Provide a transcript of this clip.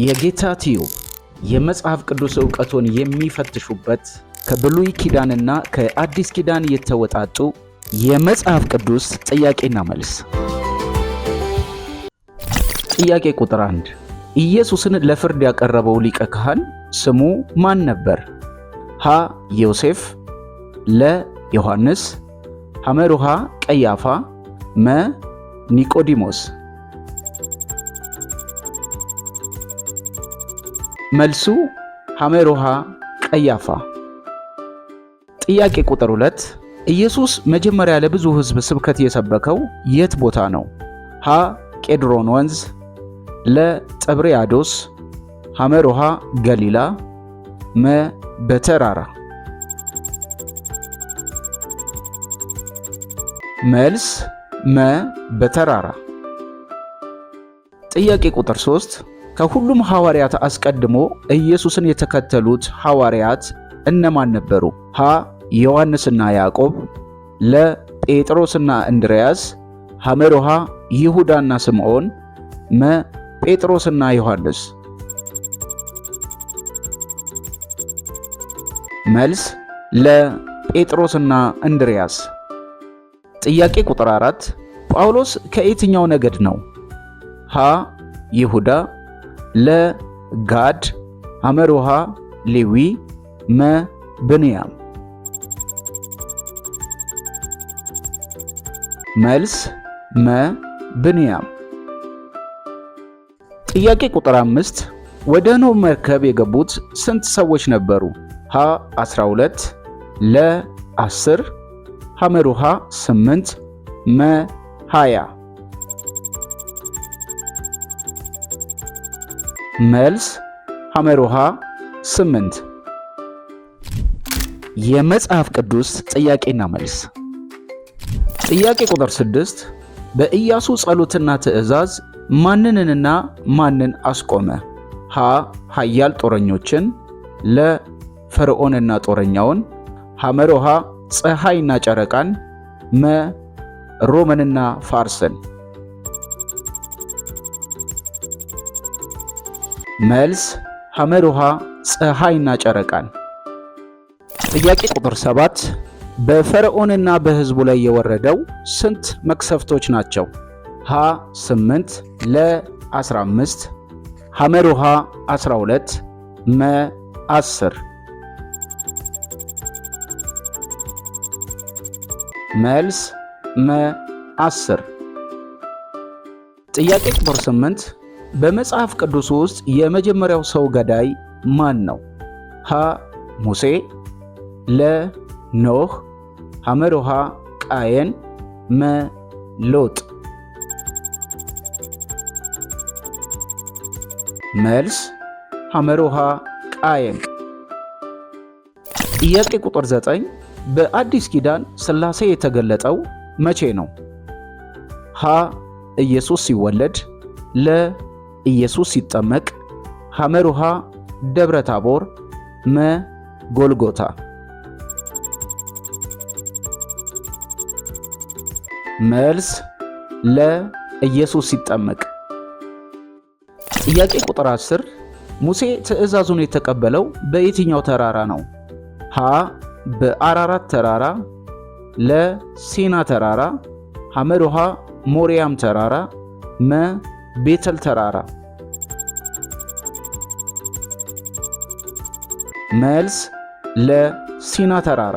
የጌታ ቲዩብ የመጽሐፍ ቅዱስ ዕውቀቶን የሚፈትሹበት ከብሉይ ኪዳንና ከአዲስ ኪዳን የተወጣጡ የመጽሐፍ ቅዱስ ጥያቄና መልስ። ጥያቄ ቁጥር 1 ኢየሱስን ለፍርድ ያቀረበው ሊቀ ካህን ስሙ ማን ነበር? ሀ ዮሴፍ፣ ለ ዮሐንስ፣ ሐመሩሃ ቀያፋ፣ መ ኒቆዲሞስ። መልሱ ሐመሩሃ ቀያፋ። ጥያቄ ቁጥር 2 ኢየሱስ መጀመሪያ ለብዙ ሕዝብ ስብከት የሰበከው የት ቦታ ነው? ሀ ቄድሮን ወንዝ፣ ለ ጥብርያዶስ፣ ሐመሩሃ ገሊላ፣ መ በተራራ። መልስ መ በተራራ። ጥያቄ ቁጥር 3 ከሁሉም ሐዋርያት አስቀድሞ ኢየሱስን የተከተሉት ሐዋርያት እነማን ነበሩ? ሀ ዮሐንስና ያዕቆብ፣ ለ ጴጥሮስና እንድርያስ፣ ሐመሩሃ ይሁዳና ስምዖን፣ መ ጴጥሮስና ዮሐንስ። መልስ ለ ጴጥሮስና እንድርያስ። ጥያቄ ቁጥር 4 ጳውሎስ ከየትኛው ነገድ ነው? ሀ ይሁዳ፣ ለ ጋድ፣ ሐመሩሃ ሌዊ፣ መ ብንያም። መልስ መ ብንያም። ጥያቄ ቁጥር 5 ወደ ኖህ መርከብ የገቡት ስንት ሰዎች ነበሩ? ሀ 12፣ ለ 10፣ ሐመሩሃ 8፣ መ 20። መልስ ሐመሩሃ 8። የመጽሐፍ ቅዱስ ጥያቄና መልስ። ጥያቄ ቁጥር 6 በኢያሱ ጸሎትና ትእዛዝ ማንንና ማንን አስቆመ? ሀ ኃያል ጦረኞችን፣ ለ ፈርዖንና ጦረኛውን፣ ሐመሩሃ ፀሐይና ጨረቃን፣ መ ሮምንና ፋርስን። መልስ ሐመሩሃ ፀሐይና ጨረቃን። ጥያቄ ቁጥር 7 በፈርዖንና በሕዝቡ ላይ የወረደው ስንት መቅሰፍቶች ናቸው? ሀ 8፣ ለ 15፣ ሐመሩሃ 12፣ መ 10። መልስ መ 10። ጥያቄ ቁጥር 8 በመጽሐፍ ቅዱስ ውስጥ የመጀመሪያው ሰው ገዳይ ማን ነው? ሀ ሙሴ፣ ለ ኖህ፣ ሐመሩሃ ቃየን፣ መ ሎጥ። መልስ ሐመሩሃ ቃየን። ጥያቄ ቁጥር 9 በአዲስ ኪዳን ሥላሴ የተገለጠው መቼ ነው? ሀ ኢየሱስ ሲወለድ፣ ለ ኢየሱስ ሲጠመቅ፣ ሐመሩሃ ደብረ ታቦር፣ መ ጎልጎታ። መልስ ለ ኢየሱስ ሲጠመቅ። ጥያቄ ቁጥር 10 ሙሴ ትእዛዙን የተቀበለው በየትኛው ተራራ ነው? ሀ በአራራት ተራራ፣ ለ ሲና ተራራ፣ ሐመሩሃ ሞሪያም ተራራ፣ መ ቤተል ተራራ። መልስ ለ ሲና ተራራ።